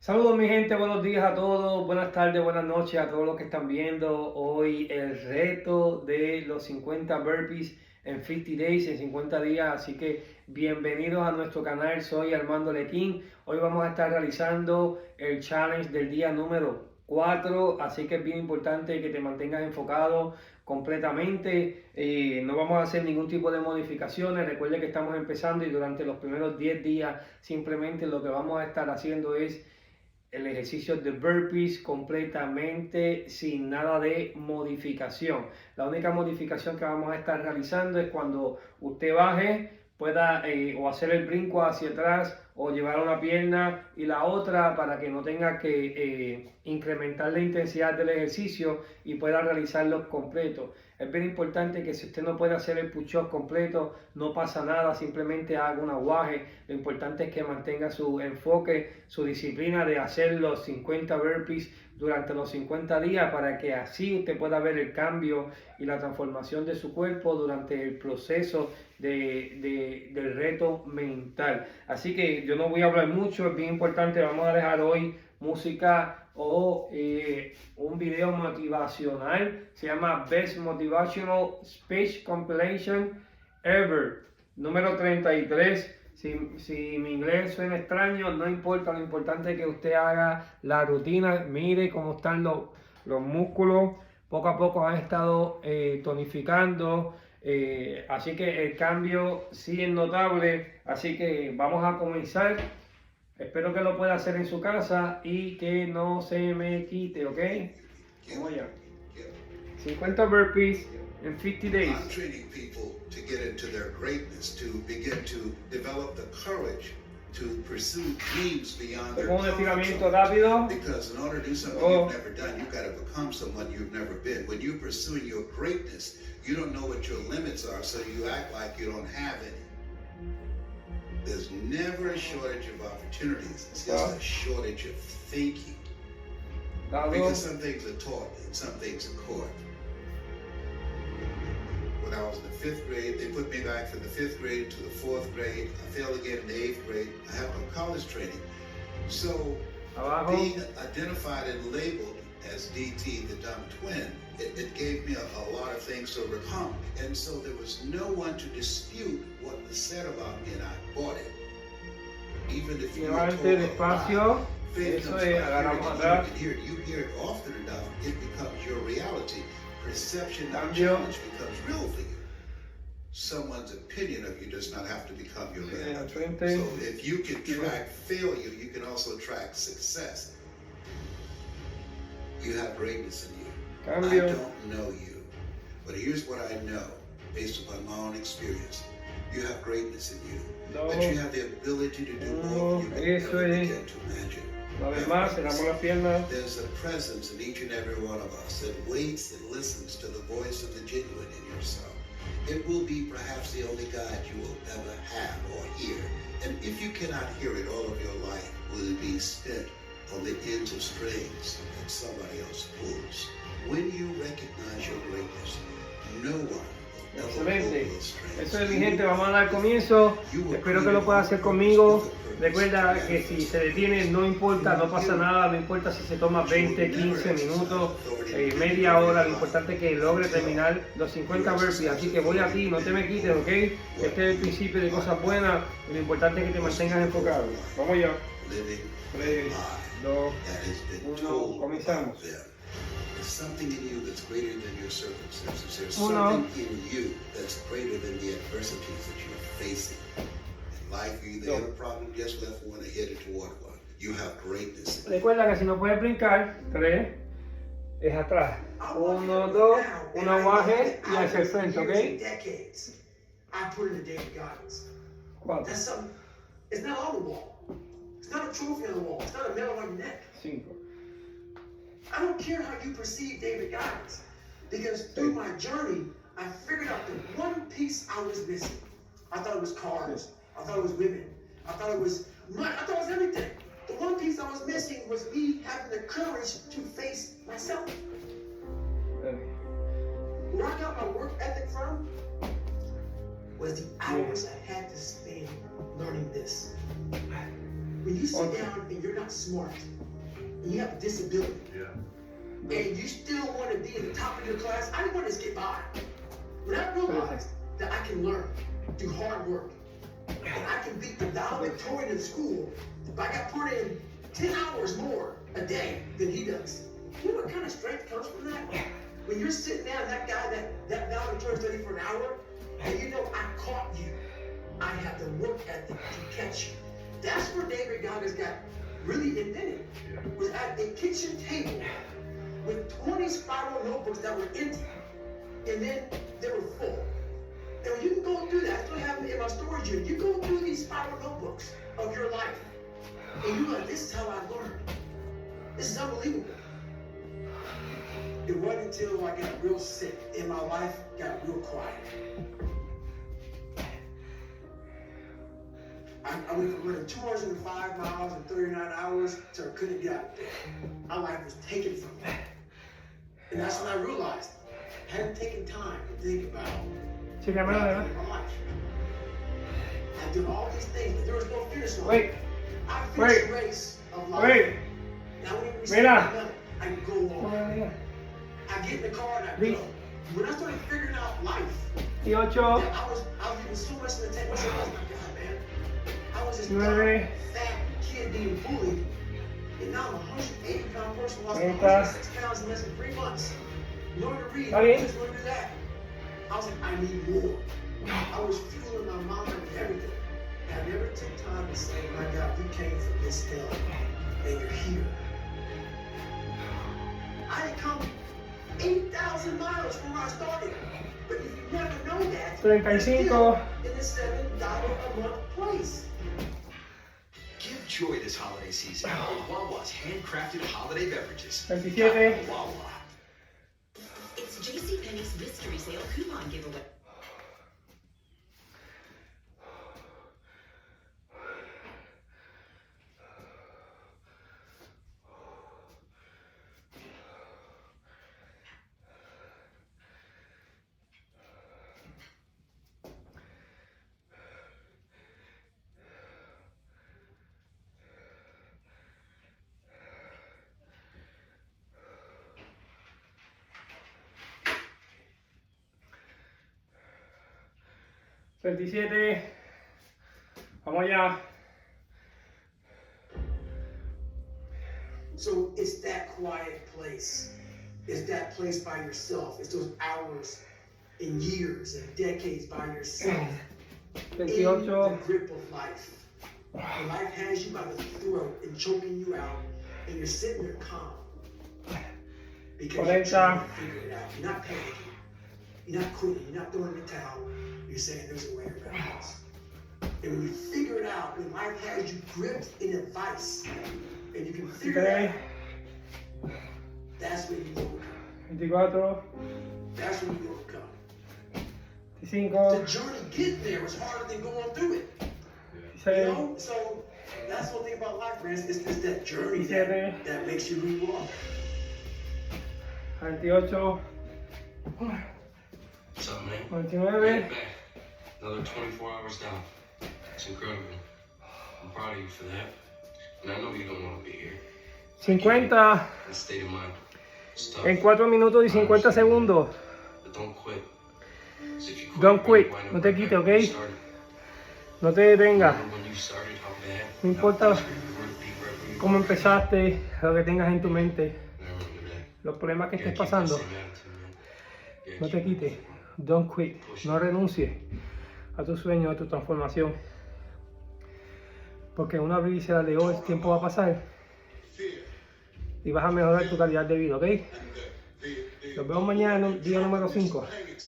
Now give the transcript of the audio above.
Saludos mi gente, buenos días a todos, buenas tardes, buenas noches a todos los que están viendo hoy el reto de los 50 burpees en 50 days, en 50 días, así que bienvenidos a nuestro canal, soy Armando Lequín. Hoy vamos a estar realizando el challenge del día número 4, así que es bien importante que te mantengas enfocado completamente. No vamos a hacer ningún tipo de modificaciones. Recuerde que estamos empezando y durante los primeros 10 días simplemente lo que vamos a estar haciendo es el ejercicio de burpees completamente sin nada de modificación. La única modificación que vamos a estar realizando es cuando usted baje, pueda o hacer el brinco hacia atrás o llevar una pierna y la otra para que no tenga que incrementar la intensidad del ejercicio y pueda realizarlo completo. Es bien importante que si usted no puede hacer el push-up completo, no pasa nada, simplemente haga un aguaje. Lo importante es que mantenga su enfoque, su disciplina de hacer los 50 burpees durante los 50 días para que así usted pueda ver el cambio y la transformación de su cuerpo durante el proceso del reto mental. Así que yo no voy a hablar mucho, es bien importante, vamos a dejar hoy música o un video motivacional, se llama Best Motivational Speech Compilation Ever, número 33. Si mi inglés suena extraño, no importa, lo importante es que usted haga la rutina, mire cómo están los músculos, poco a poco han estado tonificando, así que el cambio sí es notable, así que vamos a comenzar. Espero que lo pueda hacer en su casa y que no se me quite, ¿ok? Vamos allá. 50 burpees in 50 days. I'm training people to get into their greatness, to begin to develop the courage to pursue dreams beyond their Un estiramiento comfort zone. rápido. Because in order to do something you've never done, you've got to become someone you've never been. When you're pursuing your greatness, you don't know what your limits are, so you act like you don't have any. There's never a shortage of opportunities. It's just a shortage of thinking. Because some things are taught and some things are caught. When I was in the 5th grade, they put me back from the 5th grade to the 4th grade. I failed again in the 8th grade. I have no college training. So being identified and labeled as DT, the dumb twin, it gave me a lot of things to overcome. And so there was no one to dispute what was said about me, and I bought it. Even if you were told despacio. faith Eso comes es, by agarramos hearing, atrás. you hear it often enough, it becomes your reality. Perception of Cambio. challenge becomes real for you. Someone's opinion of you does not have to become your reality. So if you can track failure, you can also track success. You have greatness in you. Cambio. I don't know you, but here's what I know based upon my own experience. You have greatness in you. That you have the ability to do more than you can ever begin to imagine. There's a presence in each and every one of us that waits and listens to the voice of the genuine in yourself. It will be perhaps the only God you will ever have or hear. And if you cannot hear it all of your life, will it be spent on the ends of strings that somebody else pulls? When you recognize your greatness, no one. Excelente. Eso es mi gente, vamos a dar comienzo. Espero que lo pueda hacer conmigo. Recuerda que si se detiene no importa, no pasa nada, no importa si se toma 20, 15 minutos, media hora, lo importante es que logre terminar los 50 burpees. Así que voy a ti, no te me quites, ¿ok? Este es el principio de cosas buenas y lo importante es que te mantengas enfocado. Vamos ya. 3, 2, 1, comenzamos. There's something in you that's greater than your circumstances. There's something in you that's greater than the adversities that you're facing. In life, you either hit a problem, just left one, or headed toward one. You have greatness. Recuerda que si no puedes brincar, 3 es atrás. 1, 2, un aguaje y hacia el frente, ¿ok? I put in the David Goggins. 4, That's something. It's not on the wall. It's not a trophy on the wall. It's not a medal on your neck. 5. I don't care how you perceive David Goggins, because through my journey, I figured out the one piece I was missing. I thought it was cars. I thought it was women. I thought it was money. I thought it was everything. The one piece I was missing was me having the courage to face myself. Where I got my work ethic from was the hours I had to spend learning this. When you sit down and you're not smart, and you have a disability, and you still want to be at the top of your class, I didn't want to skip by. When I realized that I can learn through hard work, and I can beat the valedictorian in school, but I got put in 10 hours more a day than he does. You know what kind of strength comes from that? When you're sitting down, that guy, that valedictorian studying for an hour, and you know I caught you. I have the work ethic to catch you. That's where David Goggins got really invented. Was at a kitchen table with 20 spiral notebooks that were empty, and then they were full. And when you can go through that, I still have them in my storage unit. You go through these spiral notebooks of your life, and you're like, this is how I learned. This is unbelievable. It wasn't until I got real sick and my life got real quiet. I went from running 205 miles in 39 hours to I couldn't get out of bed. My life was taken from me. And that's when I realized I hadn't taken time to think about my life. I've done all these things, but there was no finish line. I finished the race of life. Now when we see another, I can go on. I get in the car and I go. When I started figuring out life, I was getting so much in the tank. I said, oh my God, man. I was this dumb, fat kid being bullied. And now I'm a 180-pound person, lost 106 pounds in less than 3 months. Learn to read, just learn to do that. I was like, I need more. I was fueling my mind and everything. And I never took time to say, my God, you came from this hill and you're here. I had come 8,000 miles from where I started. But if you never know that, you're still in the $7 a month place. Give joy this holiday season with Wawa's handcrafted holiday beverages. Wawa. It's JCPenney's mystery sale coupon giveaway. Vamos allá. So it's that quiet place. It's that place by yourself. It's those hours and years and decades by yourself. In the grip of life. When life has you by the throat and choking you out, and you're sitting there calm. Because you're trying to figure it out. You're not panicking. You're not quitting. You're not throwing the towel. You're saying there's a way around this. And when you figure it out, when life has you gripped in a vice, and you can figure it out, that's when you overcome. 24. That's when you overcome. 25. The journey get there is harder than going through it. You know? So that's one thing about life, man. It's just that journey that makes you who you are. 28. What's up, man? 29. Another 24 hours down. It's incredible. I'm proud of you for that. And I know you don't want to be here. 50. The state of mind. En 4 minutos y 50 segundos. But don't quit. Don't quit. No te quites, ¿ok? No te detengas. No importa cómo empezaste, lo que tengas en tu mente, los problemas que estés pasando. No te quites. Don't quit. No renuncies a tu sueño, a tu transformación. Porque una vez y será de hoy, el tiempo va a pasar y vas a mejorar tu calidad de vida, ¿ok? Nos vemos mañana en el día número 5.